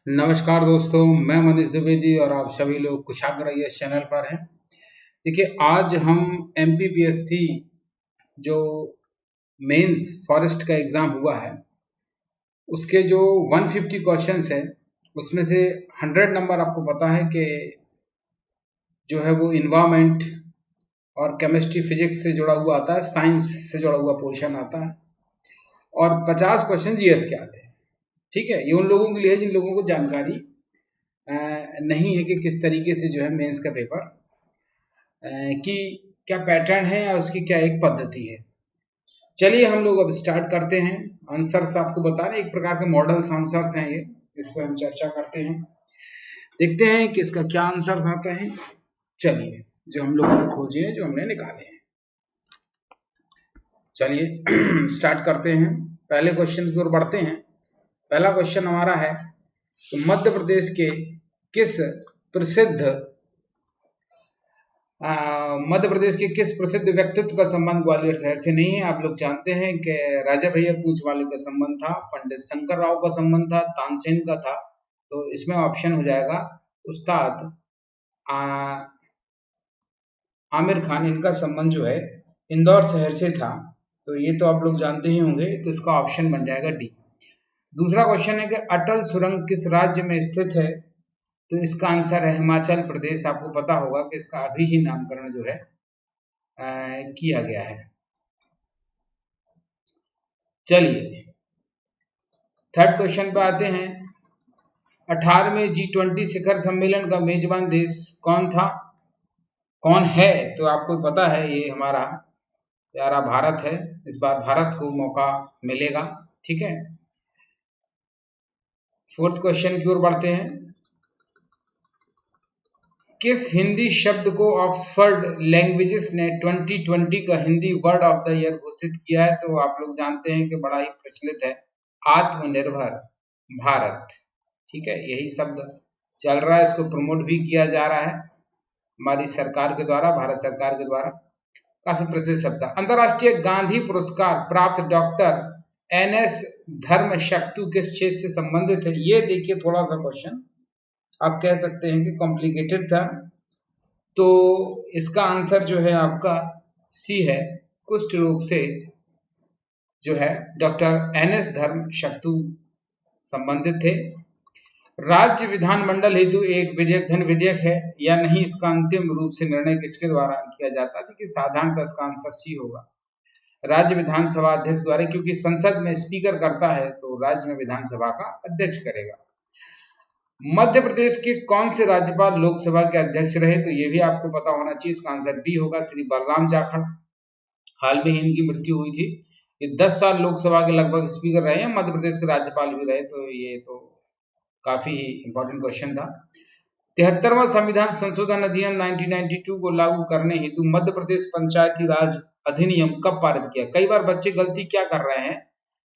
नमस्कार दोस्तों, मैं मनीष द्विवेदी और आप सभी लोग कुशाग्र इस चैनल पर हैं। देखिए, आज हम एमपीपीएससी जो मेंस फॉरेस्ट का एग्ज़ाम हुआ है उसके जो 150 क्वेश्चंस है उसमें से 100 नंबर आपको पता है कि जो है वो इन्वायरमेंट और केमिस्ट्री फिजिक्स से जुड़ा हुआ आता है, साइंस से जुड़ा हुआ पोर्शन आता है और 50 क्वेश्चन जीएस के आते हैं। ठीक है, ये उन लोगों के लिए है जिन लोगों को जानकारी नहीं है कि किस तरीके से जो है मेंस का पेपर की क्या पैटर्न है या उसकी क्या एक पद्धति है। चलिए हम लोग अब स्टार्ट करते हैं। आंसर्स आपको बता रहे, एक प्रकार के मॉडल्स आंसर्स हैं ये, इस पर हम चर्चा करते हैं, देखते हैं कि इसका क्या आंसर्स आता है। चलिए, जो हम लोगों ने खोजे हैं, जो हमने निकाले हैं, चलिए स्टार्ट करते हैं। पहले क्वेश्चन की ओर बढ़ते हैं। पहला क्वेश्चन हमारा है तो मध्य प्रदेश के किस प्रसिद्ध व्यक्तित्व का संबंध ग्वालियर शहर से नहीं है। आप लोग जानते हैं कि राजा भैया पूंछवाले का संबंध था, पंडित शंकर राव का संबंध था, तानसेन का था। तो इसमें ऑप्शन हो जाएगा उस्ताद आमिर खान, इनका संबंध जो है इंदौर शहर से था। तो ये तो आप लोग जानते ही होंगे, तो इसका ऑप्शन बन जाएगा डी। दूसरा क्वेश्चन है कि अटल सुरंग किस राज्य में स्थित है। तो इसका आंसर है हिमाचल प्रदेश। आपको पता होगा कि इसका अभी ही नामकरण जो है किया गया है। चलिए थर्ड क्वेश्चन पे आते हैं। 18वें G20 शिखर सम्मेलन का मेजबान देश कौन था, कौन है। तो आपको पता है ये हमारा प्यारा भारत है। इस बार भारत को मौका मिलेगा। ठीक है, फोर्थ क्वेश्चन की ओर बढ़ते हैं। किस हिंदी शब्द को ऑक्सफोर्ड लैंग्वेजेस ने 2020 का Hindi word of the year घोषित किया है। तो आप लोग जानते हैं कि बड़ा ही प्रचलित है, आत्मनिर्भर भारत। ठीक है, यही शब्द चल रहा है, इसको प्रमोट भी किया जा रहा है हमारी सरकार के द्वारा, भारत सरकार के द्वारा। काफी प्रचलित शब्द है। अंतर्राष्ट्रीय गांधी पुरस्कार प्राप्त डॉक्टर NS धर्मशक्तु किस क्षेत्र से संबंधित है। ये देखिए, थोड़ा सा क्वेश्चन आप कह सकते हैं कि कॉम्प्लिकेटेड था। तो इसका आंसर जो है आपका सी है, कुष्ठ रोग से जो है डॉक्टर NS धर्मशक्तु संबंधित थे। राज्य विधानमंडल हेतु एक विधेयक धन विधेयक है या नहीं, इसका अंतिम रूप से निर्णय किसके द्वारा किया जाता है। देखिए, साधारणतः इसका आंसर सी होगा, राज्य विधानसभा अध्यक्ष द्वारा, क्योंकि संसद में स्पीकर करता है तो राज्य में विधानसभा का अध्यक्ष करेगा। मध्य प्रदेश के कौन से राज्यपाल लोकसभा के अध्यक्ष रहे। तो ये भी आपको पता होना चाहिए, इसका आंसर बी होगा, श्री बलराम जाखड़। हाल में ही इनकी मृत्यु हुई थी। ये 10 साल लोकसभा के लगभग स्पीकर रहे हैं, मध्य प्रदेश के राज्यपाल भी रहे। तो ये तो काफी इंपॉर्टेंट क्वेश्चन था। 73वां संविधान संशोधन अधिनियम 1992 को लागू करने हेतु मध्य प्रदेश पंचायती राज अधिनियम कब पारित किया। कई बार बच्चे गलती क्या कर रहे हैं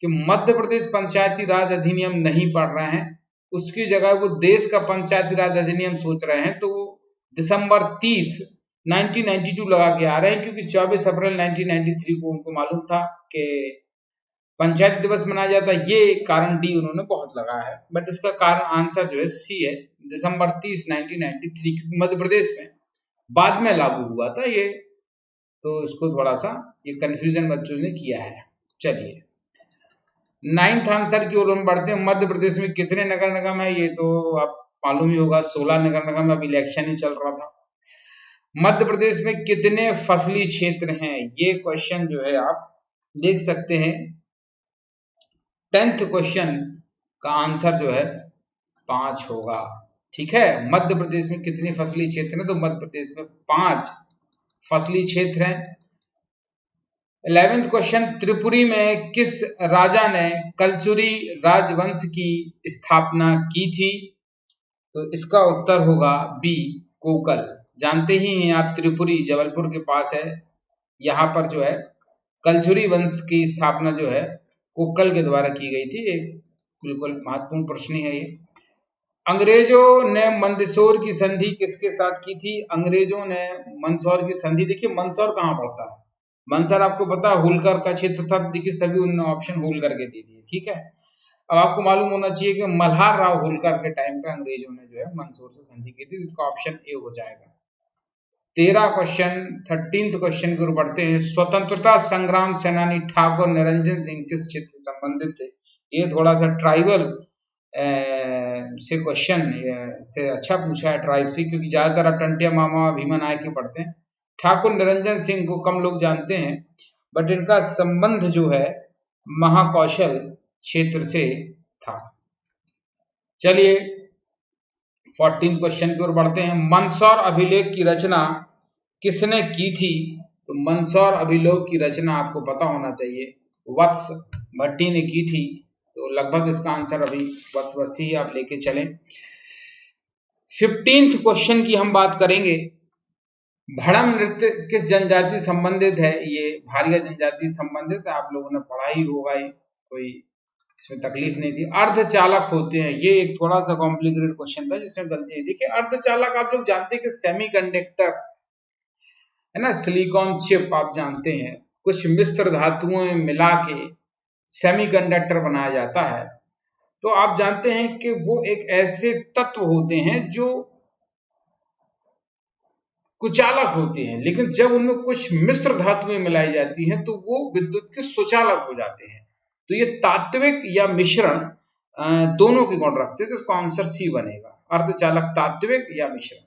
कि मध्य प्रदेश पंचायती राज अधिनियम नहीं पढ़ रहे हैं, उसकी जगह वो देश का पंचायती राज अधिनियम सोच रहे हैं। तो वो दिसंबर 30 1992 लगा के आ रहे हैं, क्योंकि 24 अप्रैल 1993 को उनको मालूम था कि पंचायत दिवस मनाया जाता है। ये कारण डी उन्होंने बहुत लगाया है, बट इसका कारण आंसर जो है सी है, दिसंबर 30 1993, क्योंकि मध्य प्रदेश में बाद में लागू हुआ था ये। तो इसको थोड़ा सा ये कंफ्यूजन बच्चों ने किया है। चलिए 9th आंसर की ओर हम बढ़ते हैं। मध्य प्रदेश में कितने नगर निगम है, ये तो आप मालूम ही होगा, 16 नगर निगम। अभी इलेक्शन ही चल रहा था। मध्य प्रदेश में कितने फसली क्षेत्र हैं, ये क्वेश्चन जो है आप देख सकते हैं। 10th क्वेश्चन का आंसर जो है 5 होगा। ठीक है, मध्य प्रदेश में कितने फसली क्षेत्र हैं, तो मध्य प्रदेश में 5 फसली क्षेत्र हैं। 11th क्वेश्चन, त्रिपुरी में किस राजा ने कलचुरी राजवंश की स्थापना की थी। तो इसका उत्तर होगा बी, कोकल। जानते ही हैं आप, त्रिपुरी जबलपुर के पास है। यहाँ पर जो है कलचुरी वंश की स्थापना जो है कोकल के द्वारा की गई थी। एक बिल्कुल महत्वपूर्ण प्रश्न है ये। अंग्रेजों ने मंदसौर की संधि किसके साथ की थी। अंग्रेजों ने मंदसौर की संधि, देखिए मंदसौर कहाँ पड़ता है, मंदसौर आपको पता है होलकर का क्षेत्र था। देखिए सभी उन्होंने ऑप्शन होलकर के दे दिए। ठीक है, अब आपको मालूम होना चाहिए कि मल्हार राव होलकर के टाइम पे अंग्रेजों ने जो है मंदसौर से संधि की थी, जिसका ऑप्शन ए हो जाएगा। 13 क्वेश्चन 13th क्वेश्चन की ओर बढ़ते हैं। स्वतंत्रता संग्राम सेनानी ठाकुर निरंजन सिंह किस क्षेत्र से संबंधित थे? ये थोड़ा सा ट्राइबल से क्वेश्चन से अच्छा पूछा है, ट्राइब से, क्योंकि ज्यादातर आप टंटिया मामा भीमा नायक ही पढ़ते हैं। ठाकुर निरंजन सिंह को कम लोग जानते हैं, बट इनका संबंध जो है महाकौशल क्षेत्र से था। चलिए 14 क्वेश्चन की ओर बढ़ते हैं। मंदसौर अभिलेख की रचना किसने की थी? तो मंदसौर अभिलेख की रचना आपको पता होना चाहिए, वत्स भट्टी ने की थी। तो लगभग इसका आंसर अभी वत्स ही आप लेके चलें। 15th क्वेश्चन की हम बात करेंगे। भड़म नृत्य किस जनजाति संबंधित है? ये भारिया जनजाति संबंधित है, आप लोगों ने पढ़ा ही होगा, ये कोई इसमें तकलीफ नहीं थी। अर्धचालक होते हैं, ये एक थोड़ा सा कॉम्प्लिकेटेड क्वेश्चन था जिसमें गलती है। देखिए अर्धचालक आप लोग जानते हैं कि सेमीकंडक्टर्स है ना, सिलिकॉन चिप आप जानते हैं, कुछ मिश्र धातुओं में मिला के सेमीकंडक्टर बनाया जाता है। तो आप जानते हैं कि वो एक ऐसे तत्व होते हैं जो कुचालक होते हैं, लेकिन जब उनमें कुछ मिश्र धातुएं मिलाई जाती हैं तो वो विद्युत के सुचालक हो जाते हैं। तो ये तात्विक या मिश्रण दोनों की गुण रखते हैं, तो इसका आंसर सी बनेगा, अर्धचालक तात्विक या मिश्रण।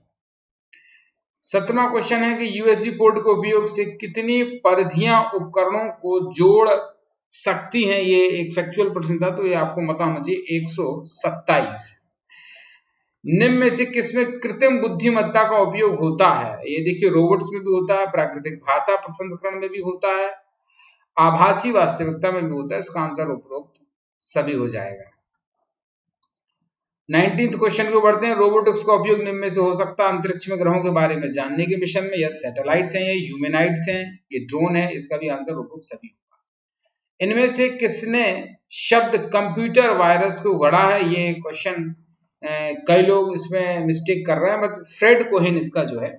17वां क्वेश्चन है कि यूएसबी पोर्ट के उपयोग से कितनी परिधियां उपकरणों को जोड़ सकती हैं? ये एक फैक्चुअल प्रश्न था, तो ये आपको पता होना चाहिए 127। निम्न में से किसमें कृत्रिम बुद्धिमत्ता का उपयोग होता है? ये देखिए रोबोट्स में भी होता है, प्राकृतिक भाषा प्रसंस्करण में भी होता है, आभासी वास्तविकता में भी होता है। इसका आंसर उपरोक्त सभी हो जाएगा। 19th क्वेश्चन को बढ़ते हैं। रोबोटिक्स का उपयोग निम्न में से हो सकता है? अंतरिक्ष में ग्रहों के बारे में जानने के मिशन में, या सैटेलाइट्स हैं, या ह्यूमैनॉइड्स हैं, ये ड्रोन है, इसका भी आंसर उपरोक्त सभी होगा। इनमें से किसने शब्द कंप्यूटर वायरस को गढ़ा है? ये क्वेश्चन कई लोग इसमें मिस्टेक कर रहे हैं, बट फ्रेड कोहेन इसका जो है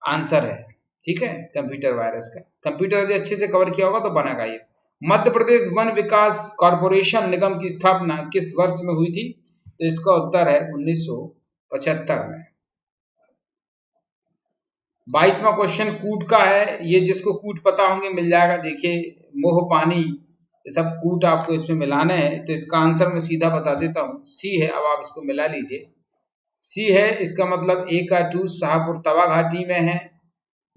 आंसर है। ठीक है, कंप्यूटर वायरस का कंप्यूटर यदि अच्छे से कवर किया होगा तो बनेगा ये। मध्य प्रदेश वन विकास कॉर्पोरेशन निगम की स्थापना किस वर्ष में हुई थी? तो इसका उत्तर है 1975 में। 22वां क्वेश्चन कूट का है, ये जिसको कूट पता होंगे मिल जाएगा। देखिए मोह पानी, ये सब कूट आपको इसमें मिलाना है, तो इसका आंसर मैं सीधा बता देता हूँ, सी है। अब आप इसको मिला लीजिए, सी है। इसका मतलब ए का 2 शाहपुर तवा घाटी में है,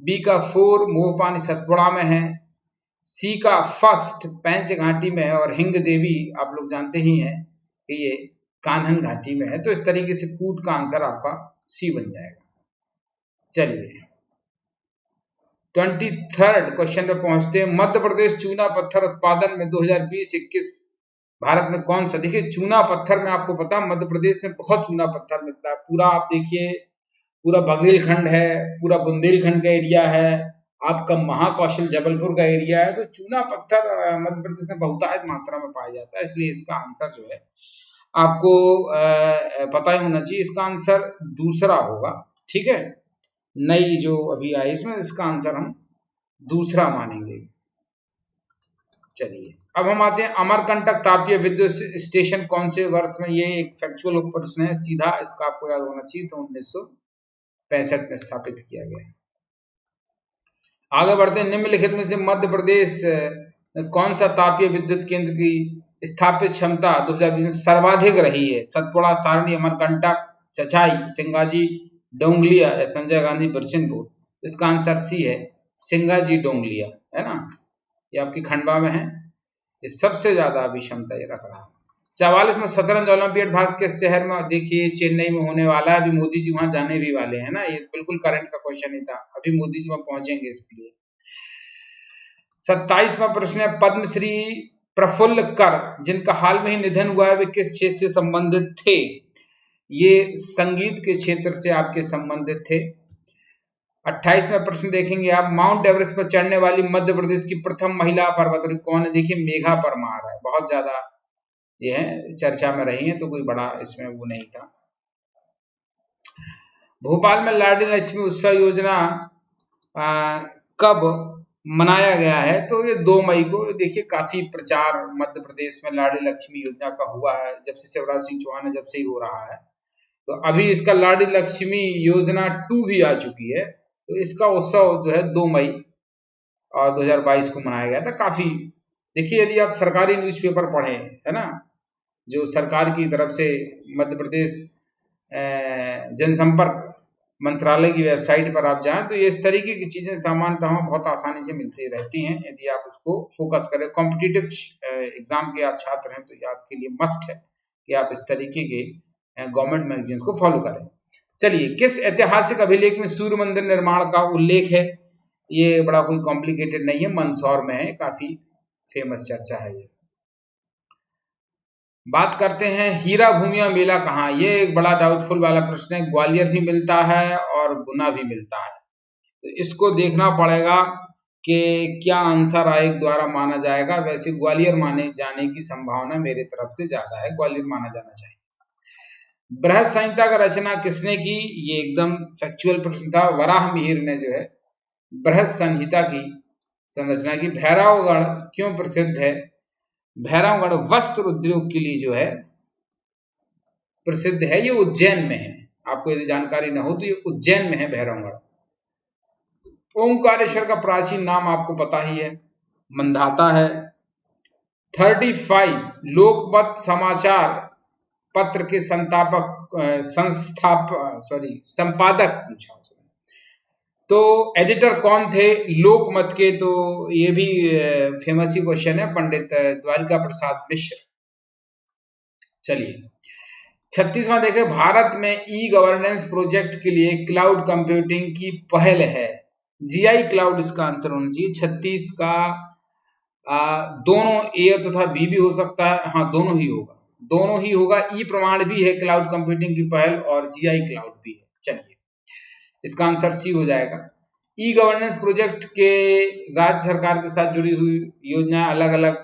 बी का 4 मोह पानी सतपुड़ा में है, सी का 1 पैंच घाटी में है, और हिंग देवी आप लोग जानते ही हैं कि ये कान्हन घाटी में है। तो इस तरीके से कूट का आंसर आपका सी बन जाएगा। चलिए 23rd क्वेश्चन पे पहुंचते हैं। मध्य प्रदेश चूना पत्थर उत्पादन में 2020-21 भारत में कौन सा? देखिए चूना पत्थर में आपको पता है मध्य प्रदेश में बहुत चूना पत्थर मिलता है। पूरा आप देखिए, पूरा बघेलखंड है, पूरा बुंदेलखंड का एरिया है, आपका महाकौशल जबलपुर का एरिया है। तो चूना पत्थर मध्य प्रदेश में बहुतायत मात्रा में पाया जाता है, इसलिए इसका आंसर जो है आपको पता ही होना चाहिए। इसका आंसर दूसरा होगा। ठीक है, नई जो अभी आई इसमें इसका आंसर हम दूसरा मानेंगे। चलिए अब हम आते हैं अमरकंटक तापीय विद्युत स्टेशन कौन से वर्ष में? ये एक फैक्चुअल प्रश्न है सीधा, इसका आपको याद होना चाहिए। तो 1965 में स्थापित किया गया। आगे बढ़ते हैं। निम्नलिखित में से मध्य प्रदेश कौन सा तापीय विद्युत केंद्र की स्थापित क्षमता 2020 में सर्वाधिक रही है? सतपुड़ा, सारणी, अमरकंटक, चचाई, सिंगाजी, डोंगलिया या संजय गांधी बिरसिंहपुर? इसका आंसर सी है, सिंगाजी डोंगलिया, है ना, ये आपकी खंडवा में है। ये सबसे ज्यादा अभी क्षमता ये रख रहा है। 44 में शतरंज ओलंपियाड भारत के शहर में? देखिए चेन्नई में होने वाला है, अभी मोदी जी वहां जाने भी वाले हैं ना, ये बिल्कुल करंट का क्वेश्चन ही था, अभी मोदी जी वहां पहुंचेंगे इसके लिए। 27वां प्रश्न है पद्मश्री प्रफुल्ल कर जिनका हाल में ही निधन हुआ है वे किस क्षेत्र से संबंधित थे? ये संगीत के क्षेत्र से आपके संबंधित थे। 28वां प्रश्न देखेंगे आप, माउंट एवरेस्ट पर चढ़ने वाली मध्य प्रदेश की प्रथम महिला पर्वतारोही कौन है? देखिए मेघा परमार है, बहुत ज्यादा ये है चर्चा में रही है, तो कोई बड़ा इसमें वो नहीं था। भोपाल में लाडली लक्ष्मी उत्सव योजना कब मनाया गया है। तो ये 2 मई को देखिए काफी प्रचार मध्य प्रदेश में लाडली लक्ष्मी योजना का हुआ है, जब से शिवराज सिंह चौहान जब से ही हो रहा है। तो अभी इसका लाडली लक्ष्मी योजना 2 भी आ चुकी है। तो इसका उत्सव जो है 2 मई और 2022 को मनाया गया था। काफी देखिए, यदि आप सरकारी न्यूज़पेपर पढ़ें, है ना, जो सरकार की तरफ से मध्य प्रदेश जनसंपर्क मंत्रालय की वेबसाइट पर आप जाएं, तो ये इस तरीके की चीजें सामान्यतः बहुत आसानी से मिलती रहती हैं, यदि आप उसको फोकस करें। कॉम्पिटिटिव एग्जाम के आप छात्र हैं तो ये आपके लिए मस्ट है कि आप इस तरीके के गवर्नमेंट मैगजीन्स को फॉलो करें। चलिए, किस ऐतिहासिक अभिलेख में सूर्य मंदिर निर्माण का उल्लेख है? ये बड़ा कोई कॉम्प्लिकेटेड नहीं है, मंदसौर में है, काफी फेमस चर्चा है ये। बात करते हैं हीरा भूमिया मेला कहाँ। ये एक बड़ा डाउटफुल वाला प्रश्न है। ग्वालियर भी मिलता है और गुना भी मिलता है, तो इसको देखना पड़ेगा कि क्या आंसर आयोग द्वारा माना जाएगा। वैसे ग्वालियर माने जाने की संभावना मेरे तरफ से ज्यादा है, ग्वालियर माना जाना चाहिए। बृहद संहिता का रचना किसने की? ये एकदम फैक्चुअल प्रश्न था। वराह मिहिर ने जो है बृहद संहिता की संरचना की। भैरवगढ़ क्यों प्रसिद्ध है? भैरवगढ़ वस्त्र उद्योग के लिए जो है प्रसिद्ध है। ये उज्जैन में है, आपको यदि जानकारी न हो तो ये उज्जैन में है भैरवगढ़। ओंकारेश्वर का प्राचीन नाम आपको पता ही है, मंधाता है। 35 लोकमत समाचार पत्र के संपादक पूछा उसने, तो एडिटर कौन थे लोकमत के? तो ये भी फेमस ही क्वेश्चन है, पंडित द्वारिका प्रसाद मिश्र। चलिए, 36वां देखें, भारत में ई गवर्नेंस प्रोजेक्ट के लिए क्लाउड कंप्यूटिंग की पहल है। जीआई क्लाउड इसका आंसर होना चाहिए। 36 का दोनों ए तथा बी भी हो सकता है। हाँ, दोनों ही होगा, दोनों ही होगा। ई प्रमाण भी है क्लाउड कंप्यूटिंग की पहल और जीआई क्लाउड भी है। चलिए, इसका आंसर सी हो जाएगा। ई गवर्नेंस प्रोजेक्ट के राज्य सरकार के साथ जुड़ी हुई योजना अलग अलग।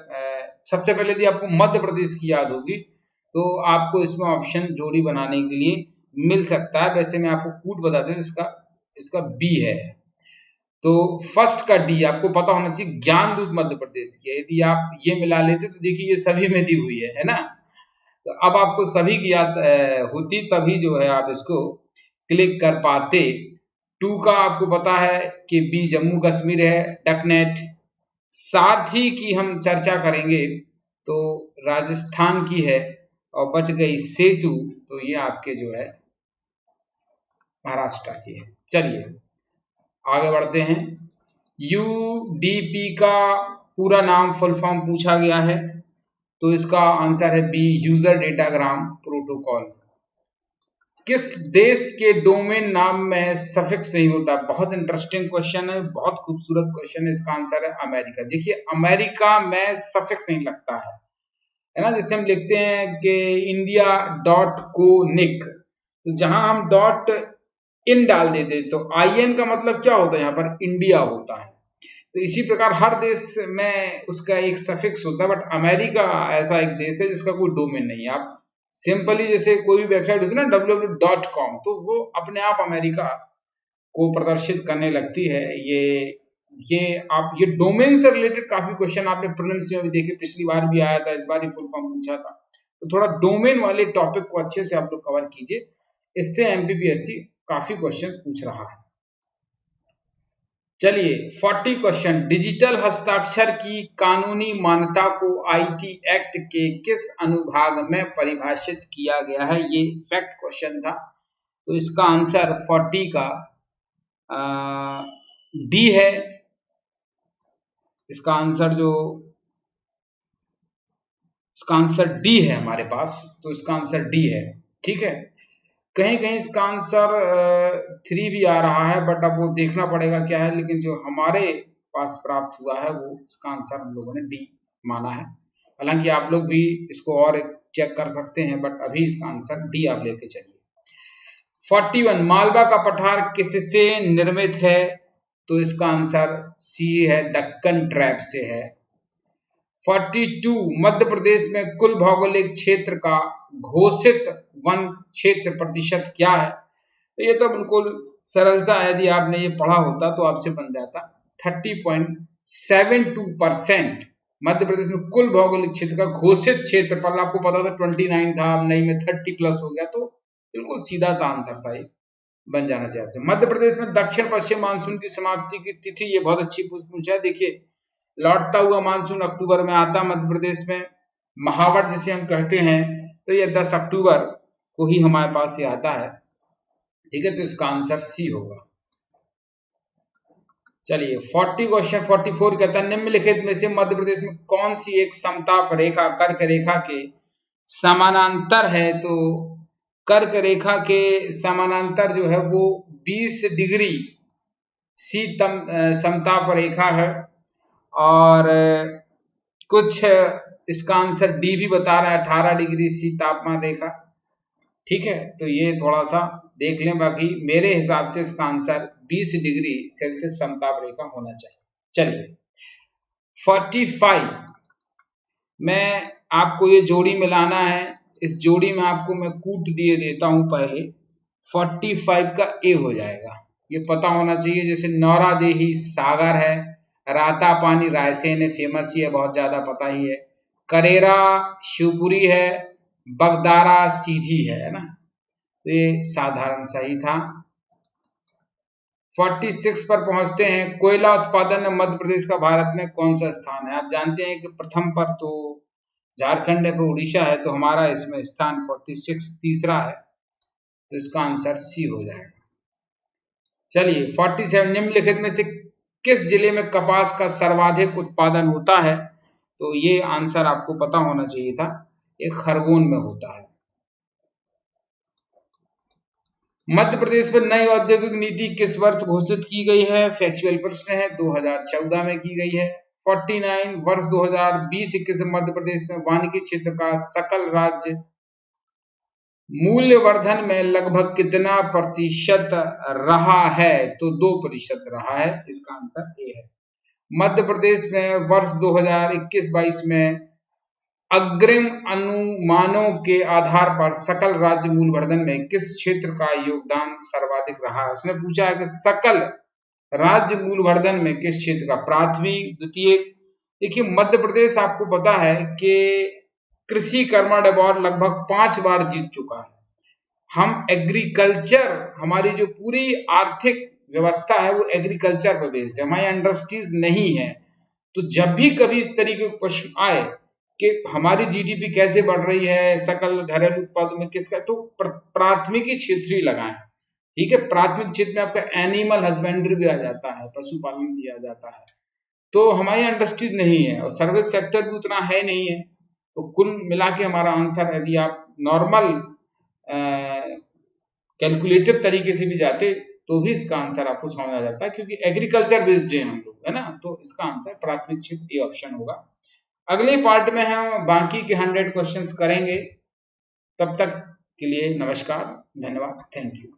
सबसे पहले यदि आपको मध्य प्रदेश की याद होगी तो आपको इसमें ऑप्शन जोड़ी बनाने के लिए मिल सकता है। वैसे मैं आपको कूट बता दूं, इसका बी है। तो फर्स्ट का डी आपको पता होना चाहिए, ज्ञान दूत मध्य प्रदेश की है। यदि आप ये मिला लेते तो देखिए ये सभी में दी हुई है ना। तो अब आपको सभी की याद होती तभी जो है आप इसको क्लिक कर पाते। 2 का आपको पता है कि बी जम्मू कश्मीर है, डकनेट। सारथी की हम चर्चा करेंगे तो राजस्थान की है, और बच गई सेतु, तो ये आपके जो है महाराष्ट्र की है। चलिए आगे बढ़ते हैं। यूडीपी का पूरा नाम फुल फॉर्म पूछा गया है, तो इसका आंसर है बी, यूजर डेटाग्राम प्रोटोकॉल। किस देश के डोमेन नाम में सफिक्स नहीं होता? बहुत इंटरेस्टिंग क्वेश्चन है, बहुत खूबसूरत क्वेश्चन है। इसका आंसर है अमेरिका। देखिए, अमेरिका में सफिक्स नहीं लगता है ना। जैसे हम लिखते हैं कि india.co.nic, तो जहां हम डॉट इन डाल देते तो IN का मतलब क्या होता है? यहाँ पर इंडिया होता है। तो इसी प्रकार हर देश में उसका एक सफिक्स होता है, बट अमेरिका ऐसा एक देश है जिसका कोई डोमेन नहीं है। आप सिंपली जैसे कोई भी वेबसाइट होती है ना www.com, तो वो अपने आप अमेरिका को प्रदर्शित करने लगती है। ये डोमेन से रिलेटेड काफी क्वेश्चन आपने प्रीलिम्स में भी देखे, पिछली बार भी आया था, इस बार ही फुल फॉर्म पूछा था। तो थोड़ा डोमेन वाले टॉपिक को अच्छे से आप लोग कवर कीजिए, इससे MPPSC काफी क्वेश्चंस पूछ रहा है। चलिए 40 क्वेश्चन, डिजिटल हस्ताक्षर की कानूनी मान्यता को IT एक्ट के किस अनुभाग में परिभाषित किया गया है? ये फैक्ट क्वेश्चन था, तो इसका आंसर 40 का डी है। इसका आंसर डी है हमारे पास, तो इसका आंसर डी है। ठीक है, कहीं कहीं इसका आंसर 3 भी आ रहा है, बट अब वो देखना पड़ेगा क्या है। लेकिन जो हमारे पास प्राप्त हुआ है वो इसका आंसर हम लोगों ने डी माना है। हालांकि आप लोग भी इसको और चेक कर सकते हैं, बट अभी इसका आंसर डी आप लेके चलिए। 41 मालवा का पठार किससे निर्मित है? तो इसका आंसर सी है, दक्कन ट्रैप से है। 42 मध्य प्रदेश में कुल भौगोलिक क्षेत्र का घोषित वन क्षेत्र प्रतिशत क्या है? ये तो बिल्कुल सरल सा, यदि आपने ये पढ़ा होता तो आपसे बन जाता, 30.3 72%। मध्य प्रदेश में कुल भौगोलिक क्षेत्र का घोषित क्षेत्रफल, आपको पता था 29 था, अब नई में 30 प्लस हो गया, तो बिल्कुल सीधा सा आंसर था, ये बन जाना चाहिए। मध्य प्रदेश में दक्षिण पश्चिम मानसून की समाप्ति की तिथि, ये बहुत अच्छी पूछा है। देखिए, लौटता हुआ मानसून अक्टूबर में आता मध्य प्रदेश में, महावट जिसे हम कहते हैं, तो ये 10 अक्टूबर को ही हमारे पास ये आता है। ठीक है, तो इसका आंसर सी होगा। चलिए 40 क्वेश्चन 44 कहता है निम्नलिखित में से मध्य प्रदेश में कौन सी एक समताप रेखा कर्क रेखा के समानांतर है? तो कर्क रेखा के समानांतर जो है वो 20 डिग्री सी समताप रेखा है, और कुछ इसका आंसर डी भी बता रहा है 18 डिग्री सी तापमान रेखा। ठीक है, तो ये थोड़ा सा देख लें, बाकी मेरे हिसाब से इसका आंसर 20 डिग्री सेल्सियस समताप रेखा होना चाहिए। चलिए 45 में आपको ये जोड़ी मिलाना है, इस जोड़ी में आपको मैं कूट दिए देता हूं पहले। 45 का ए हो जाएगा, ये पता होना चाहिए। जैसे नौरादेही सागर है, राता पानी रायसेन है, फेमस ही है, बहुत ज्यादा पता ही है। करेरा शिवपुरी है, बगदारा सीधी है ना, तो ये साधारण सही था। 46 पर पहुंचते हैं। कोयला उत्पादन में मध्य प्रदेश का भारत में कौन सा स्थान है? आप जानते हैं कि प्रथम पर तो झारखंड है, पर उड़ीसा है, तो हमारा इसमें स्थान 46 तीसरा है, तो इसका आंसर सी हो जाएगा। चलिए 47 निम्नलिखित में से किस जिले में कपास का सर्वाधिक उत्पादन होता है? तो ये आंसर आपको पता होना चाहिए था, ये खरगोन में होता है। मध्य प्रदेश पर नई औद्योगिक नीति किस वर्ष घोषित की गई है? फैक्चुअल प्रश्न है, 2014 में की गई है। 49 वर्ष 2020-21 मध्य प्रदेश में वानिकी क्षेत्र का सकल राज्य मूल्यवर्धन में लगभग कितना प्रतिशत रहा है? तो 2% रहा है, इसका आंसर ए है। मध्य प्रदेश में वर्ष 2021-22 में अग्रिम अनुमानों के आधार पर सकल राज्य मूल्यवर्धन में किस क्षेत्र का योगदान सर्वाधिक रहा है? उसने पूछा है कि सकल राज्य मूल्यवर्धन में किस क्षेत्र का, प्राथमिक द्वितीयक। देखिए मध्य प्रदेश आपको पता है कि कृषि कर्मण अवार्ड लगभग 5 बार जीत चुका है। हम एग्रीकल्चर, हमारी जो पूरी आर्थिक व्यवस्था है वो एग्रीकल्चर पर बेस्ड है, हमारी इंडस्ट्रीज नहीं है। तो जब भी कभी इस तरीके का क्वेश्चन आए कि हमारी जीडीपी कैसे बढ़ रही है, सकल घरेलू उत्पाद में किसका, तो प्राथमिकी क्षेत्र ही लगाएं। ठीक है, प्राथमिक क्षेत्र में आपका एनिमल हस्बेंड्री भी आ जाता है, पशुपालन भी आ जाता है, तो हमारी इंडस्ट्रीज नहीं है और सर्विस सेक्टर भी उतना है नहीं है। तो कुल मिला के हमारा आंसर, यदि आप नॉर्मल कैलकुलेटिव तरीके से भी जाते तो भी इसका आंसर आपको समझ आ जाता है, क्योंकि एग्रीकल्चर बेस्ड है हम लोग, है ना, तो इसका आंसर प्राथमिक क्षेत्र ए ऑप्शन होगा। अगले पार्ट में हम बाकी के 100 क्वेश्चंस करेंगे। तब तक के लिए नमस्कार, धन्यवाद, थैंक यू।